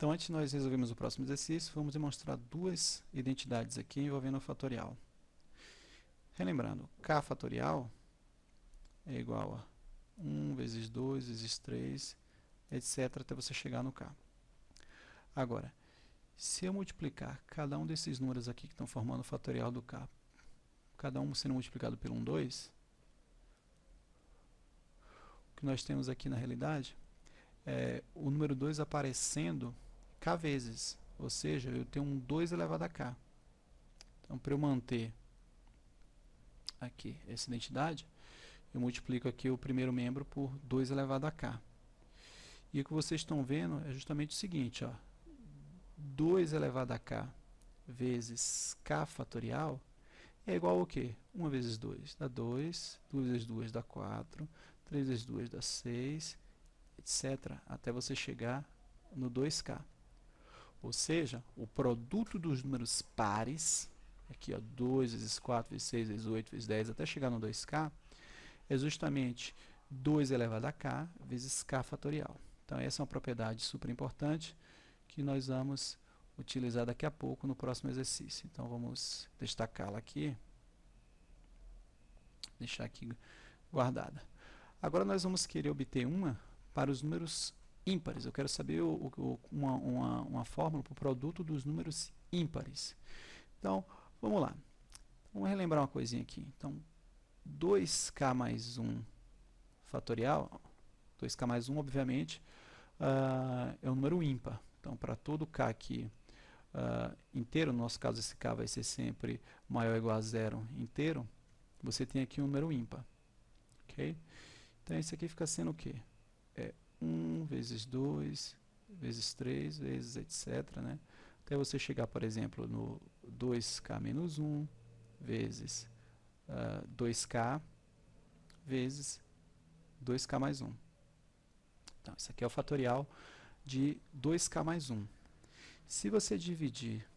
Então, antes de nós resolvermos o próximo exercício, vamos demonstrar duas identidades aqui envolvendo o fatorial. Relembrando, k fatorial é igual a 1 vezes 2 vezes 3, etc., até você chegar no k. Agora, se eu multiplicar cada um desses números aqui que estão formando o fatorial do k, cada um sendo multiplicado pelo 1, 2, o que nós temos aqui na realidade é o número 2 aparecendo k vezes, ou seja, eu tenho um 2 elevado a k. Então, para eu manter aqui essa identidade, eu multiplico aqui o primeiro membro por 2 elevado a k. E o que vocês estão vendo é justamente o seguinte, ó, 2 elevado a k vezes k fatorial é igual ao quê? 1 vezes 2 dá 2, 2 vezes 2 dá 4, 3 vezes 2 dá 6, etc., até você chegar no 2k. Ou seja, o produto dos números pares, aqui ó, 2 vezes 4 vezes 6 vezes 8 vezes 10, até chegar no 2k, é justamente 2 elevado a k vezes k fatorial. Então, essa é uma propriedade super importante que nós vamos utilizar daqui a pouco no próximo exercício. Então, vamos destacá-la aqui, deixar aqui guardada. Agora, nós vamos querer obter uma para os números ímpares. Eu quero saber uma fórmula para o produto dos números ímpares. Então, vamos lá. Vamos relembrar uma coisinha aqui. Então, 2k mais 1 fatorial, 2k mais 1, obviamente, é um número ímpar. Então, para todo k aqui inteiro, no nosso caso esse k vai ser sempre maior ou igual a zero inteiro, você tem aqui um número ímpar. Ok? Então, esse aqui fica sendo o quê? 1 vezes 2 vezes 3 vezes etc., né? Até você chegar, por exemplo, no 2k menos 1 vezes 2k vezes 2k mais 1. Então, esse aqui é o fatorial de 2k mais 1. Se você dividir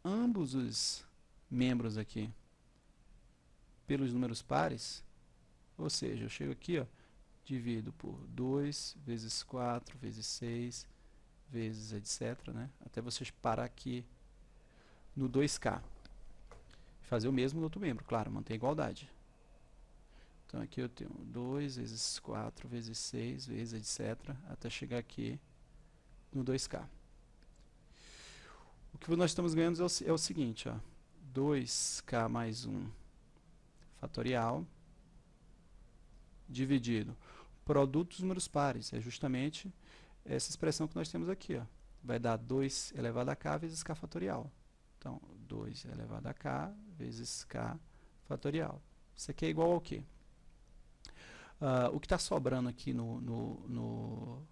ambos os membros aqui pelos números pares, ou seja, eu chego aqui, ó, divido por 2 vezes 4 vezes 6 vezes etc., né? Até você parar aqui no 2k. Fazer o mesmo no outro membro, claro, manter a igualdade. Então, aqui eu tenho 2 vezes 4 vezes 6 vezes etc., até chegar aqui no 2k. O que nós estamos ganhando é o seguinte, ó, 2k mais 1 fatorial dividido produto dos números pares, é justamente essa expressão que nós temos aqui, ó. Vai dar 2 elevado a k vezes k fatorial. Então, 2 elevado a k vezes k fatorial. Isso aqui é igual ao quê? O que está sobrando aqui no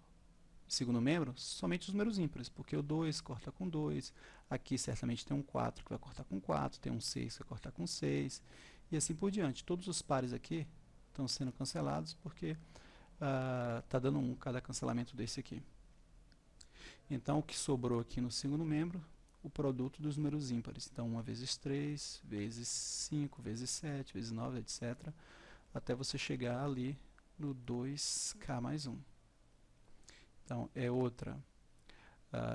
segundo membro, somente os números ímpares, porque o 2 corta com 2, aqui certamente tem um 4 que vai cortar com 4, tem um 6 que vai cortar com 6, e assim por diante. Todos os pares aqui estão sendo cancelados, porque está dando 1 cada cancelamento desse aqui. Então, o que sobrou aqui no segundo membro, o produto dos números ímpares. Então, 1 vezes 3, vezes 5, vezes 7, vezes 9, etc., até você chegar ali no 2k mais 1. Então, é outra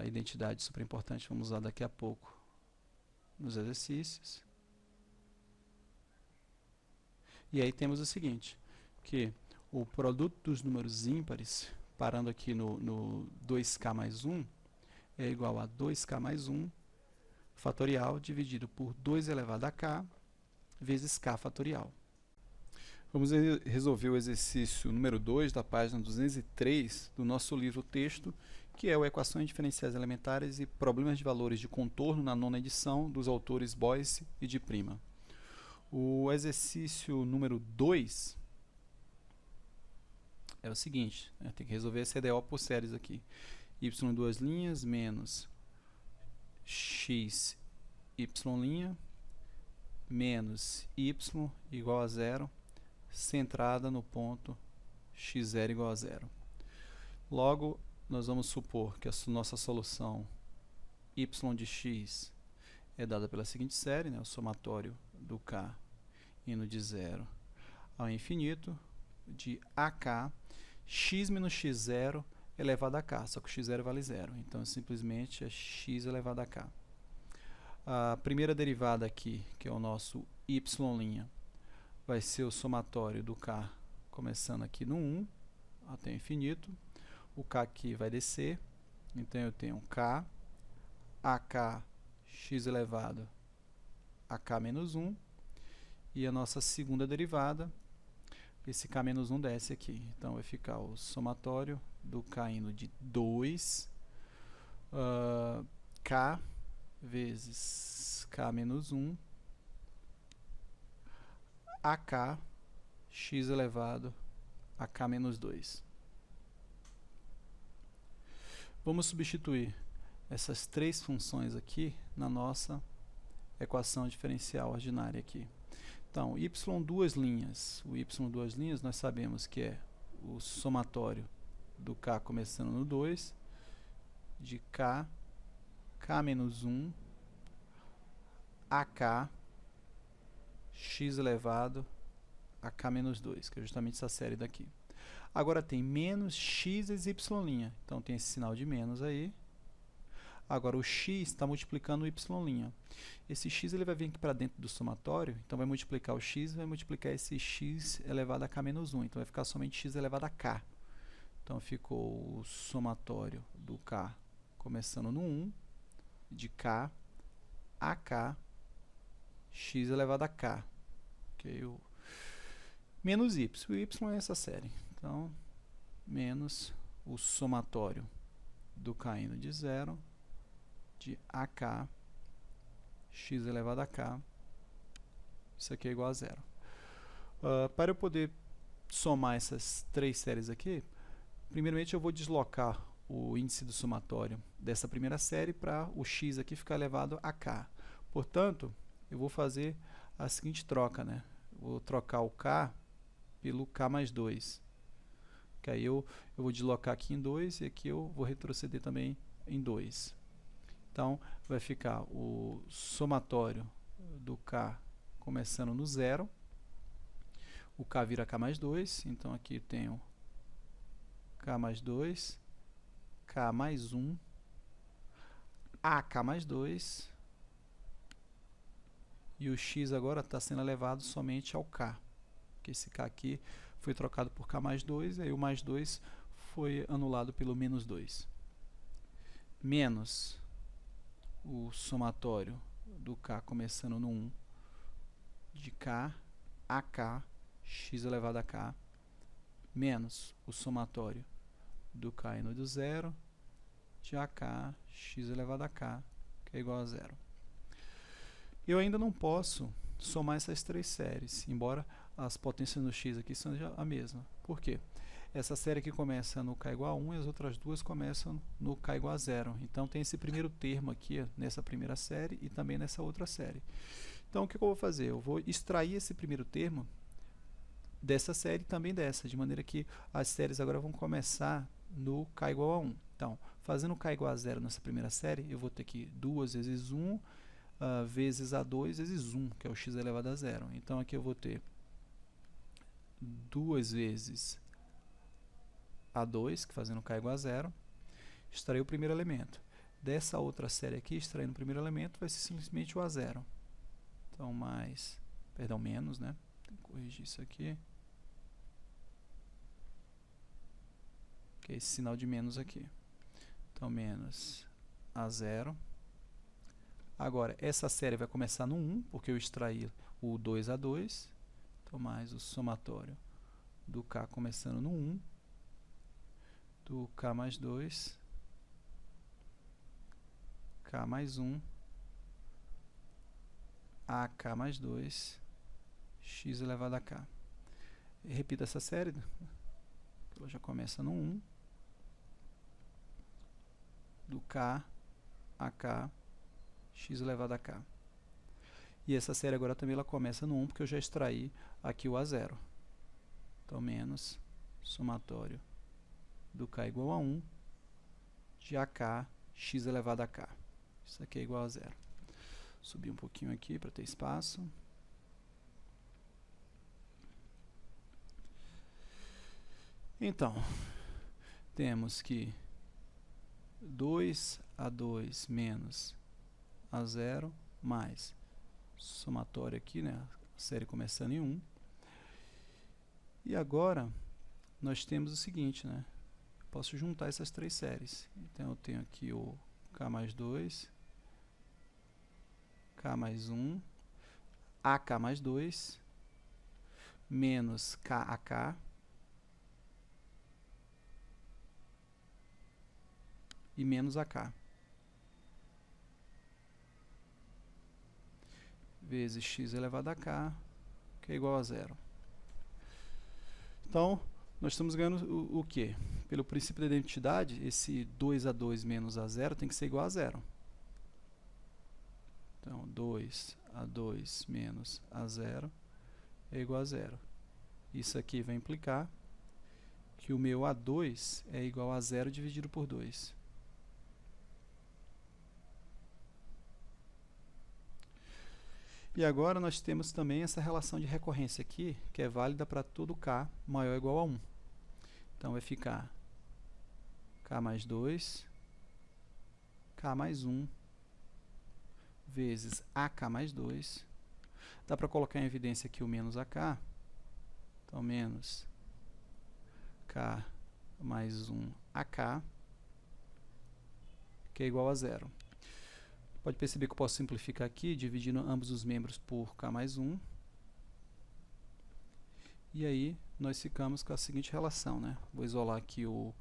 identidade super importante, vamos usar daqui a pouco nos exercícios. E aí temos o seguinte, que o produto dos números ímpares, parando aqui no 2k mais 1, é igual a 2k mais 1 fatorial dividido por 2 elevado a k vezes k fatorial. Vamos resolver o exercício número 2 da página 203 do nosso livro texto, que é o Equações Diferenciais Elementares e Problemas de Valores de Contorno na 9ª edição, dos autores Boyce e de Prima. O exercício número 2 é o seguinte, né, tem que resolver esse EDO por séries aqui. Y em duas linhas menos x y' menos y igual a 0, centrada no ponto x0 igual a 0. Logo, nós vamos supor que a nossa solução y de x é dada pela seguinte série, né, o somatório do k indo de 0 ao infinito, de ak, x menos x0 elevado a k, só que o x0 vale 0. Então, simplesmente é x elevado a k. A primeira derivada aqui, que é o nosso y', vai ser o somatório do k, começando aqui no 1 até o infinito. O k aqui vai descer, então eu tenho k, ak, x elevado a k menos 1, e a nossa segunda derivada, esse k menos 1 desce aqui. Então vai ficar o somatório do k indo de 2, k vezes k menos 1, ak, x elevado a k menos 2. Vamos substituir essas três funções aqui na nossa equação diferencial ordinária aqui. Então, y duas linhas. O y duas linhas nós sabemos que é o somatório do k começando no 2, de k menos 1, ak, x elevado a k menos 2, que é justamente essa série daqui. Agora tem menos x vezes y', então tem esse sinal de menos aí. Agora o x está multiplicando o y'. Esse x ele vai vir aqui para dentro do somatório, então vai multiplicar o x e vai multiplicar esse x elevado a k menos 1, então vai ficar somente x elevado a k. Então ficou o somatório do k começando no 1, de k a k, x elevado a k. Okay? Menos y. O y é essa série. Então, menos o somatório do k indo de 0, de ak, x elevado a k. Isso aqui é igual a 0. Para eu poder somar essas três séries aqui, primeiramente eu vou deslocar o índice do somatório dessa primeira série para o x aqui ficar elevado a k. Portanto, eu vou fazer a seguinte troca, né? Vou trocar o k pelo k mais 2. Que aí eu vou deslocar aqui em 2 e aqui eu vou retroceder também em 2. Então, vai ficar o somatório do k começando no 0. O k vira k mais 2, então aqui eu tenho k mais 2, k mais 1, ak mais 2, e o x agora está sendo elevado somente ao k, porque esse k aqui foi trocado por k mais 2, e aí o mais 2 foi anulado pelo menos 2. Menos o somatório do k começando no 1, de k a k, x elevado a k, menos o somatório do k indo do 0, de ak, x elevado a k, que é igual a 0. Eu ainda não posso somar essas três séries, embora as potências no x aqui sejam a mesma. Por quê? Essa série aqui começa no k igual a 1 e as outras duas começam no k igual a 0. Então tem esse primeiro termo aqui nessa primeira série e também nessa outra série. Então o que eu vou fazer? Eu vou extrair esse primeiro termo dessa série e também dessa, de maneira que as séries agora vão começar no k igual a 1. Então, fazendo k igual a 0 nessa primeira série, eu vou ter aqui 2 vezes 1 vezes A2 vezes 1, que é o x elevado a 0. Então aqui eu vou ter 2 vezes A2, que fazendo k igual a 0, extrair o primeiro elemento. Dessa outra série aqui, extraindo o primeiro elemento, vai ser simplesmente o A0. Então, menos, né? Tem que corrigir isso aqui. Que é esse sinal de menos aqui. Então, menos A0. Agora, essa série vai começar no 1, porque eu extraí o 2A2. Então, mais o somatório do k começando no 1, do k mais 2, k mais 1, ak mais 2, x elevado a k. E repita essa série, ela já começa no 1, do k, ak, x elevado a k. E essa série agora também ela começa no 1, porque eu já extraí aqui o A0. Então, menos somatório do k igual a 1, de ak, x elevado a k. Isso aqui é igual a 0. Subir um pouquinho aqui para ter espaço. Então, temos que 2A2 menos A0 mais somatório aqui, né, a série começando em 1. E agora nós temos o seguinte, né, posso juntar essas três séries. Então eu tenho aqui o K mais 2, K mais 1, AK mais 2, menos KAK, e menos AK, vezes x elevado a k, que é igual a zero. Então, nós estamos ganhando o quê? Pelo princípio da identidade, esse 2A2 menos A0 tem que ser igual a zero. Então, 2A2 menos A0 é igual a zero. Isso aqui vai implicar que o meu A2 é igual a zero dividido por 2. E agora nós temos também essa relação de recorrência aqui, que é válida para todo k maior ou igual a 1. Então vai ficar k mais 2, k mais 1, vezes AK mais 2. Dá para colocar em evidência aqui o menos AK. Então, menos k mais 1 AK, que é igual a zero. Pode perceber que eu posso simplificar aqui, dividindo ambos os membros por k mais 1. E aí, nós ficamos com a seguinte relação, né? Vou isolar aqui o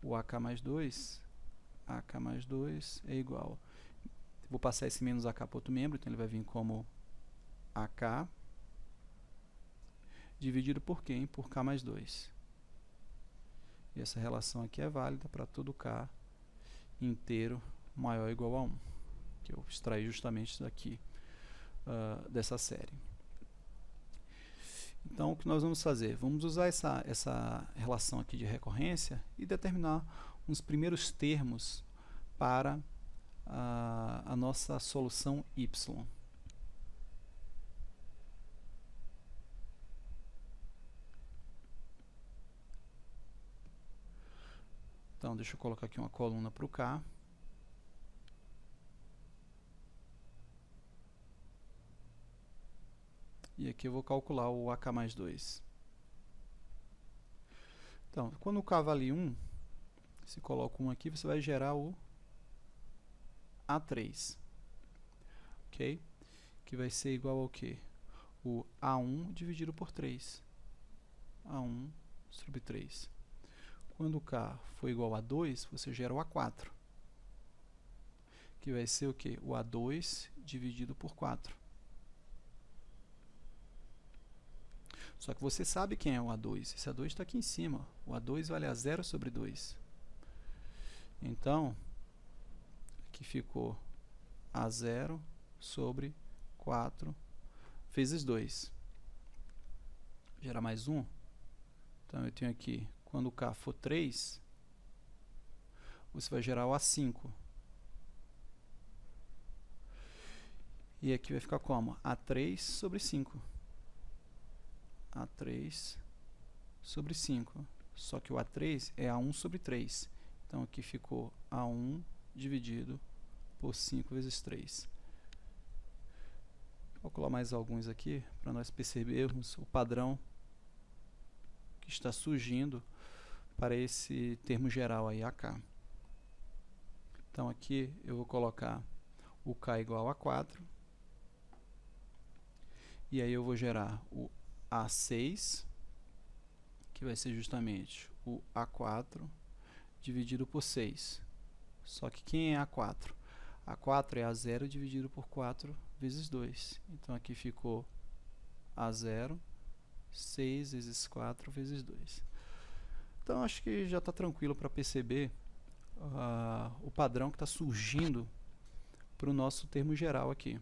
AK mais 2. AK mais 2 é igual. Vou passar esse menos AK para outro membro, então ele vai vir como AK dividido por quem? Por k mais 2. E essa relação aqui é válida para todo k inteiro maior ou igual a 1. Que eu extraí justamente daqui, dessa série. Então, o que nós vamos fazer? Vamos usar essa relação aqui de recorrência e determinar uns primeiros termos para a nossa solução y. Então, deixa eu colocar aqui uma coluna para o k. E aqui eu vou calcular o AK mais 2. Então, quando o k vale 1, se coloca 1 aqui, você vai gerar o A3. Ok? Que vai ser igual ao quê? O A1 dividido por 3. A1 sobre 3. Quando o k for igual a 2, você gera o A4. Que vai ser o quê? O A2 dividido por 4. Só que você sabe quem é o A2. Esse A2 está aqui em cima. O A2 vale a 0 sobre 2. Então, aqui ficou A0 sobre 4 vezes 2. Gera mais 1. Então, eu tenho aqui, quando o k for 3, você vai gerar o A5. E aqui vai ficar como? A3 sobre 5. A3 sobre 5. Só que o A3 é A1 sobre 3. Então, aqui ficou A1 dividido por 5 vezes 3. Vou calcular mais alguns aqui, para nós percebermos o padrão que está surgindo para esse termo geral aí, AK. Então, aqui eu vou colocar o K igual a 4. E aí eu vou gerar o A6, que vai ser justamente o A4 dividido por 6. Só que quem é A4? A4 é A0 dividido por 4 vezes 2. Então, aqui ficou A0, 6 vezes 4 vezes 2. Então, acho que já está tranquilo para perceber o padrão que está surgindo para o nosso termo geral aqui.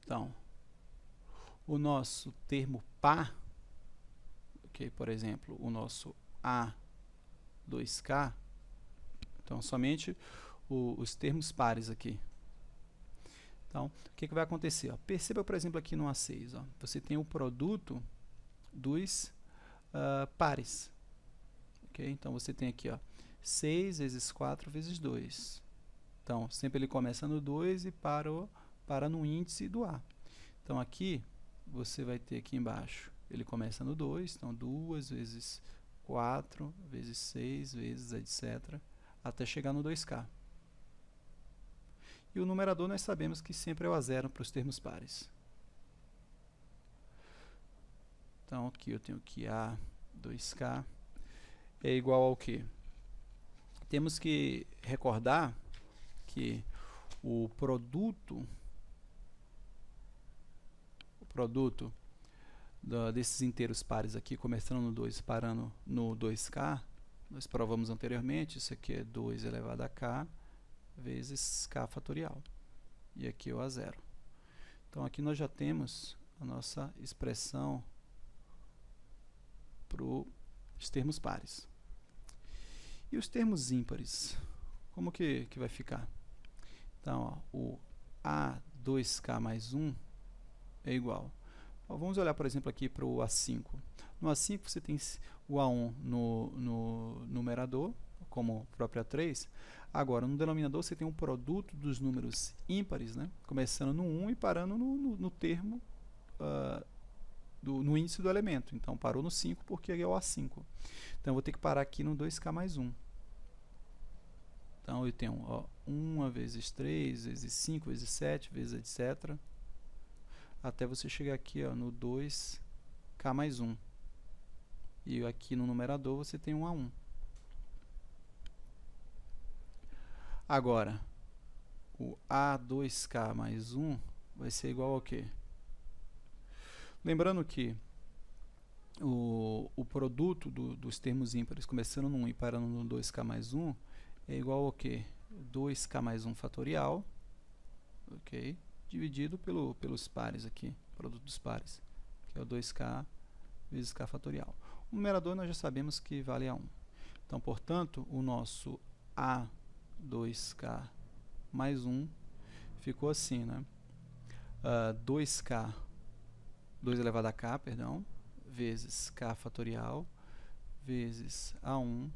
Então, o nosso termo par, okay, por exemplo, o nosso A2K, então somente os termos pares aqui. Então, o que vai acontecer? Ó, perceba, por exemplo, aqui no A6, ó, você tem o produto dos pares. ok? Então, você tem aqui, ó, 6 vezes 4 vezes 2. Então, sempre ele começa no 2 e para no índice do A. Então, aqui, você vai ter aqui embaixo, ele começa no 2, então 2 vezes 4 vezes 6 vezes etc. até chegar no 2K. E o numerador nós sabemos que sempre é o A0 para os termos pares. Então, aqui eu tenho que A2K é igual ao quê? Temos que recordar que o produto desses inteiros pares aqui, começando no 2 parando no 2K, nós provamos anteriormente, isso aqui é 2 elevado a K vezes K fatorial. E aqui é o A0. Então, aqui nós já temos a nossa expressão para os termos pares. E os termos ímpares, como que vai ficar? Então, ó, o A2K mais 1 é igual. Ó, vamos olhar, por exemplo, aqui para o A5. No A5 você tem o A1 no numerador, como o próprio A3. Agora, no denominador você tem um produto dos números ímpares, né? Começando no 1 e parando no termo, no índice do elemento. Então, parou no 5 porque é o A5. Então, eu vou ter que parar aqui no 2K mais 1. Então, eu tenho, ó, 1 vezes 3, vezes 5, vezes 7, vezes etc. Até você chegar aqui, ó, no 2K mais 1. E aqui no numerador você tem um A1. Agora, o A2K mais 1 vai ser igual ao quê? Lembrando que o produto dos termos ímpares, começando no 1 e parando no 2K mais 1, é igual ao quê? 2K mais 1 fatorial, ok? Dividido pelos pares aqui, produto dos pares, que é o 2K vezes K fatorial. O numerador nós já sabemos que vale a 1. Então, portanto, o nosso A2K mais 1 ficou assim, né? 2K, 2 elevado a K, perdão, vezes K fatorial, vezes A1,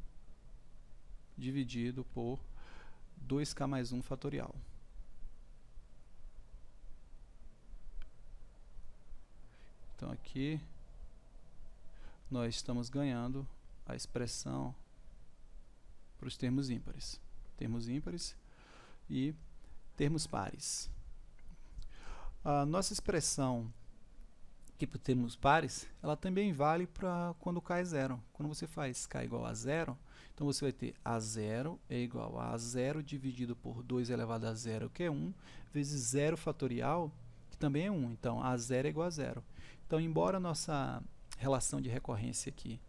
dividido por 2K mais 1 fatorial. Então, aqui nós estamos ganhando a expressão para os termos ímpares. Termos ímpares e termos pares. A nossa expressão aqui para termos pares, ela também vale para quando K é zero. Quando você faz K igual a zero, então você vai ter A0 é igual a A0 dividido por 2 elevado a zero, que é 1, vezes 0 fatorial, que também é 1. Então, A0 é igual a 0. Então, embora a nossa relação de recorrência aqui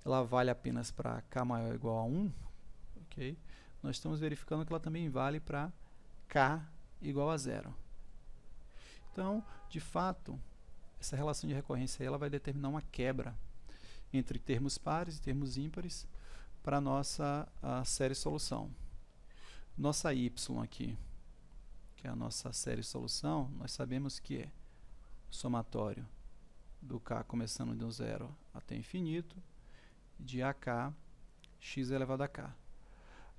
ela vale apenas para K maior ou igual a 1, okay? Nós estamos verificando que ela também vale para K igual a 0. Então, de fato, essa relação de recorrência aí, ela vai determinar uma quebra entre termos pares e termos ímpares para a nossa série solução. Nossa y aqui, que é a nossa série solução, nós sabemos que é o somatório do k começando do 0 até infinito, de ak, x elevado a k.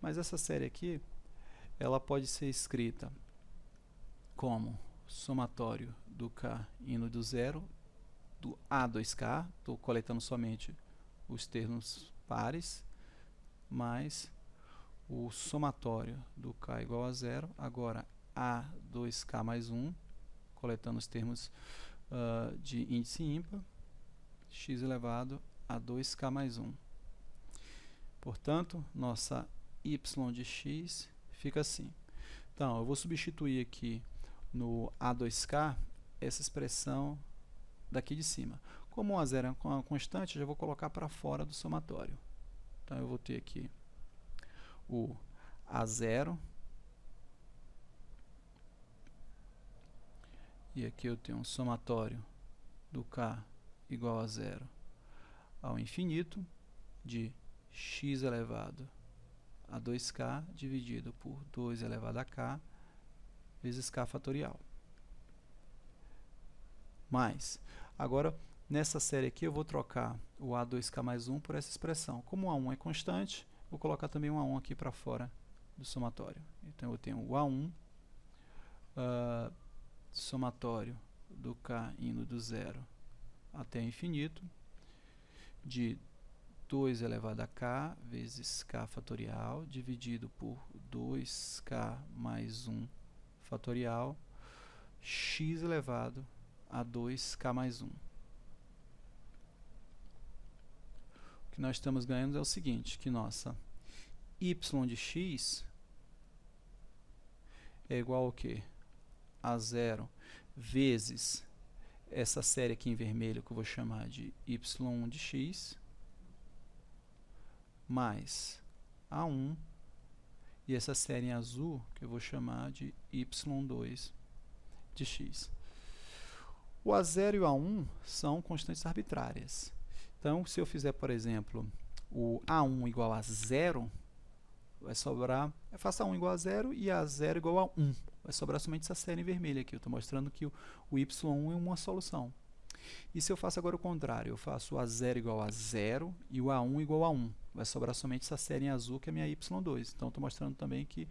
Mas essa série aqui, ela pode ser escrita como somatório do k indo do 0, do A2K, estou coletando somente os termos pares, mais o somatório do k igual a 0, agora A2K mais 1, coletando os termos de índice ímpar, x elevado a 2k mais 1. Portanto, nossa y de x fica assim. Então, eu vou substituir aqui no A2k essa expressão daqui de cima. Como o A0 é uma constante, eu já vou colocar para fora do somatório. Então, eu vou ter aqui o A0, e aqui eu tenho um somatório do k igual a 0 ao infinito, de x elevado a 2k dividido por 2 elevado a k vezes k fatorial. Mas, agora, Nessa série aqui eu vou trocar o A2K mais 1 por essa expressão. Como o A1 é constante, vou colocar também o A1 aqui para fora do somatório. Então eu tenho o A1 somatório do K indo do 0 até infinito, de 2 elevado a K vezes K fatorial, dividido por 2K mais 1 fatorial, x elevado a 2K mais 1. O que nós estamos ganhando é o seguinte, que nossa y de x é igual ao quê? A 0 vezes essa série aqui em vermelho, que eu vou chamar de y1 de x, mais A1, e essa série em azul, que eu vou chamar de y2 de x. O A0 e o A1 são constantes arbitrárias. Então, se eu fizer, por exemplo, o A1 igual a 0, vai sobrar, eu faço A1 igual a 0 e A0 igual a 1. Vai sobrar somente essa série em vermelho aqui. Eu estou mostrando que o y1 é uma solução. E se eu faço agora o contrário, eu faço o A0 igual a 0 e o A1 igual a 1. Vai sobrar somente essa série em azul, que é a minha y2. Então, estou mostrando também que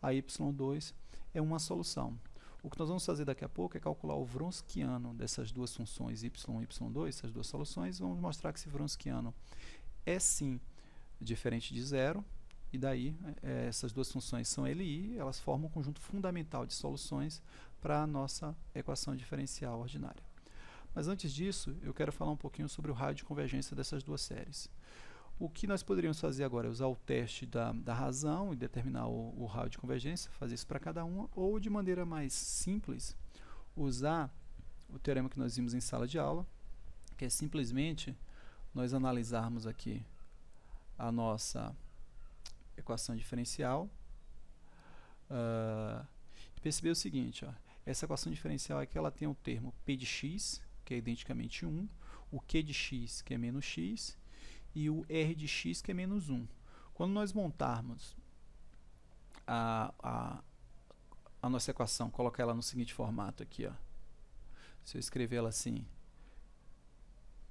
a y2 é uma solução. O que nós vamos fazer daqui a pouco é calcular o Wronskiano dessas duas funções y1 e y2, essas duas soluções. Vamos mostrar que esse Wronskiano é sim diferente de zero, e daí essas duas funções são L e I, elas formam um conjunto fundamental de soluções para a nossa equação diferencial ordinária. Mas antes disso, eu quero falar um pouquinho sobre o raio de convergência dessas duas séries. O que nós poderíamos fazer agora é usar o teste da razão e determinar o raio de convergência, fazer isso para cada uma, ou de maneira mais simples, usar o teorema que nós vimos em sala de aula, que é simplesmente nós analisarmos aqui a nossa equação diferencial e perceber o seguinte, ó, essa equação diferencial aqui ela tem o termo P de x, que é identicamente 1, o Q de x, que é menos x, e o R de x, que é menos 1. Quando nós montarmos a nossa equação, colocar ela no seguinte formato aqui, ó. Se eu escrever ela assim,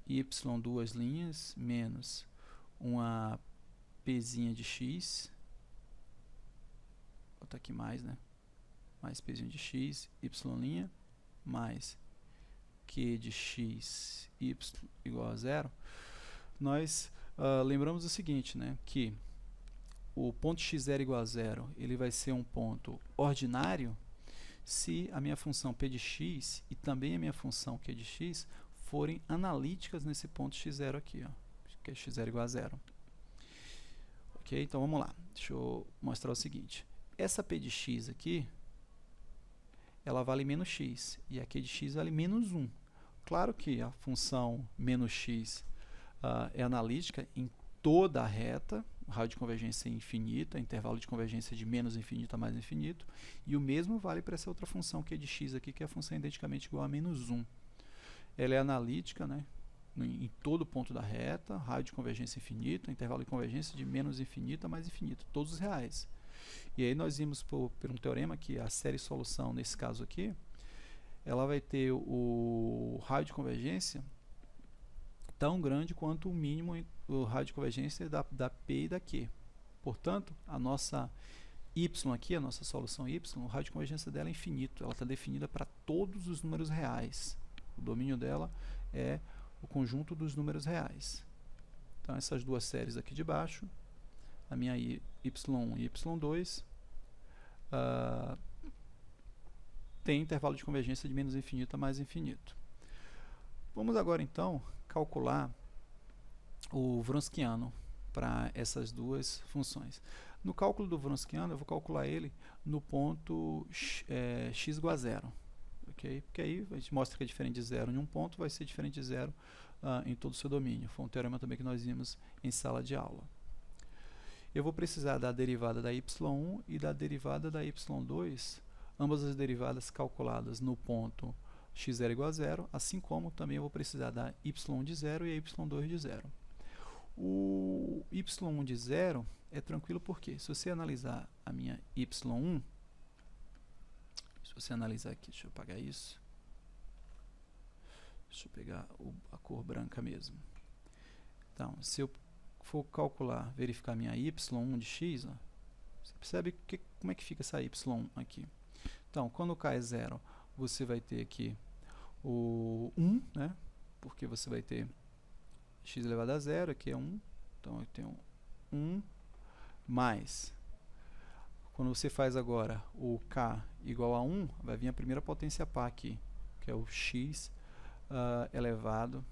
y duas linhas menos uma pzinha de x, vou botar aqui mais, né? Mais pzinho de x, y' mais q de x, y igual a 0, nós lembramos o seguinte, né? Que o ponto x0 igual a 0, ele vai ser um ponto ordinário se a minha função p de x e também a minha função q de x forem analíticas nesse ponto x0 aqui, ó, que é x0 igual a 0. Ok? Então vamos lá, deixa eu mostrar o seguinte. Essa p de x aqui, ela vale menos x, e a q de x vale menos 1. Claro que a função menos x é analítica em toda a reta, o raio de convergência é infinita, intervalo de convergência de menos infinito a mais infinito, e o mesmo vale para essa outra função q de x aqui, que é a função identicamente igual a menos 1. Ela é analítica, né, em todo ponto da reta, raio de convergência infinito, intervalo de convergência de menos infinito a mais infinito, todos os reais. E aí nós vimos por um teorema que a série solução, nesse caso aqui, ela vai ter o raio de convergência tão grande quanto o mínimo, o raio de convergência da P e da Q. Portanto, a nossa y aqui, a nossa solução y, o raio de convergência dela é infinito, ela está definida para todos os números reais. O domínio dela é o conjunto dos números reais. Então, essas duas séries aqui de baixo, a minha y1 e y2, tem intervalo de convergência de menos infinito a mais infinito. Vamos agora, então, calcular o Wronskiano para essas duas funções. No cálculo do Wronskiano, eu vou calcular ele no ponto x igual a 0. Okay? Porque aí a gente mostra que é diferente de 0 em um ponto, vai ser diferente de 0 em todo o seu domínio. Foi um teorema também que nós vimos em sala de aula. Eu vou precisar da derivada da y1 e da derivada da y2, ambas as derivadas calculadas no ponto x0 igual a 0, assim como também eu vou precisar da y1 de 0 e a y2 de 0. O y1 de 0 é tranquilo porque, se você analisar a minha y1, se você analisar aqui, deixa eu apagar isso, Deixa eu pegar a cor branca mesmo. Então, se eu for calcular, verificar minha y1 de x, ó, você percebe como é que fica essa y1 aqui. Então, quando k é 0, você vai ter aqui o 1, né? Porque você vai ter x elevado a 0, aqui é 1. Então, eu tenho 1 mais. Quando você faz agora o k igual a 1, vai vir a primeira potência par aqui, que é o x elevado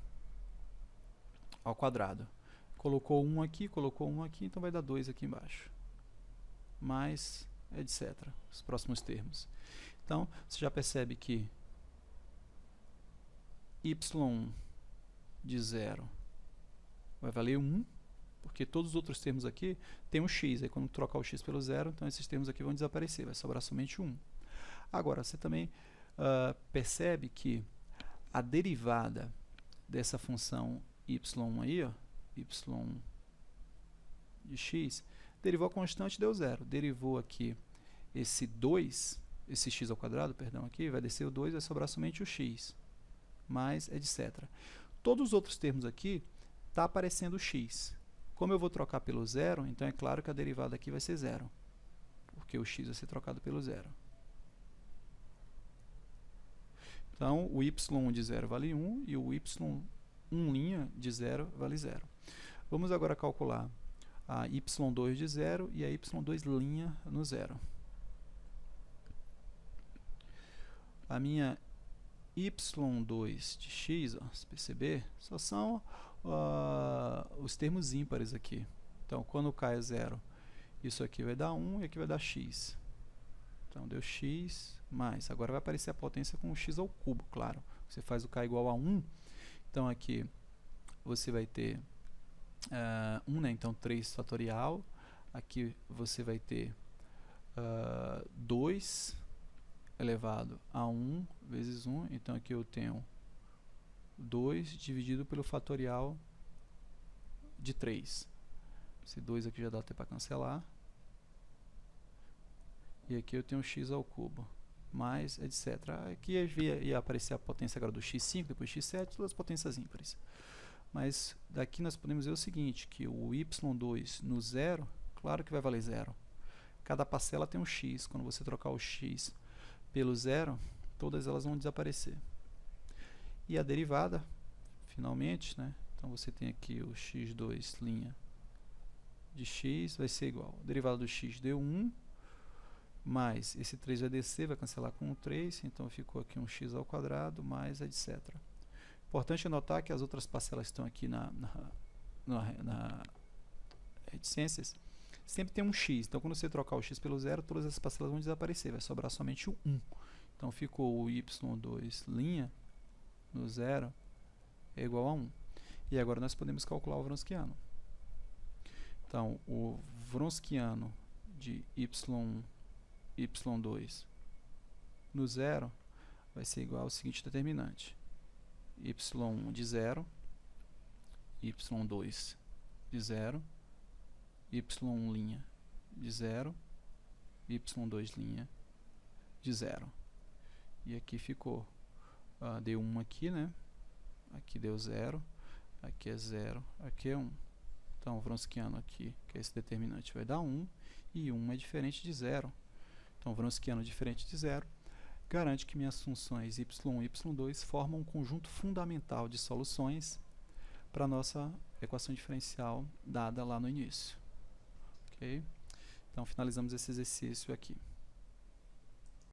ao quadrado. Colocou 1 aqui, então vai dar 2 aqui embaixo. Mais, etc. Os próximos termos. Então, você já percebe que y1 de 0 vai valer 1, porque todos os outros termos aqui tem um x. Aí quando trocar o x pelo 0, então esses termos aqui vão desaparecer, vai sobrar somente 1. Agora, você também percebe que a derivada dessa função y1 aí, ó, y de x, derivou a constante, deu 0. Derivou aqui esse 2, esse x ao quadrado, perdão, aqui, vai descer o 2, vai sobrar somente o x, mais etc. Todos os outros termos aqui, está aparecendo o x. Como eu vou trocar pelo 0, então é claro que a derivada aqui vai ser 0, porque o x vai ser trocado pelo 0. Então, o y1 de 0 vale 1 e o y1' de 0 vale 0. Vamos agora calcular a y2 de 0 e a y2' no 0. A minha y2 de x, ó, se perceber, só são os termos ímpares aqui. Então, quando k é 0, isso aqui vai dar 1 e aqui vai dar x. Então, deu x mais. Agora vai aparecer a potência com o x ao cubo, claro. Você faz o k igual a 1. Então, aqui você vai ter 1, né? Então 3 fatorial. Aqui você vai ter 2 elevado a 1 vezes 1. Então, aqui eu tenho 2 dividido pelo fatorial de 3. Esse 2 aqui já dá até para cancelar. E aqui eu tenho x ao cubo, mais etc. Aqui ia aparecer a potência agora do x5, depois x7, todas as potências ímpares. Mas daqui nós podemos ver o seguinte, que o y2 no 0, claro que vai valer 0. Cada parcela tem um x. Quando você trocar o x pelo 0, todas elas vão desaparecer. E a derivada, finalmente, né? Então você tem aqui o x2' de x vai ser igual. A derivada do x deu 1, mais esse 3 vai descer, vai cancelar com o 3, então ficou aqui um x ao quadrado, mais etc. Importante notar que as outras parcelas estão aqui na reticências, sempre tem um x. Então, quando você trocar o x pelo 0, todas essas parcelas vão desaparecer, vai sobrar somente o 1. Então, ficou o y2' no 0 é igual a 1. E agora nós podemos calcular o Wronskiano. Então, o Wronskiano de y2 no 0 vai ser igual ao seguinte determinante: y1 de 0, y2 de 0, y1' de 0, y2' de 0. E aqui ficou, deu 1 aqui, né? Aqui deu 0, aqui é 0, aqui é 1. Então, o Wronskiano aqui, que é esse determinante, vai dar 1, e 1 é diferente de 0. Então, o Wronskiano diferente de 0 garante que minhas funções y1 e y2 formam um conjunto fundamental de soluções para a nossa equação diferencial dada lá no início. Ok? Então, finalizamos esse exercício aqui.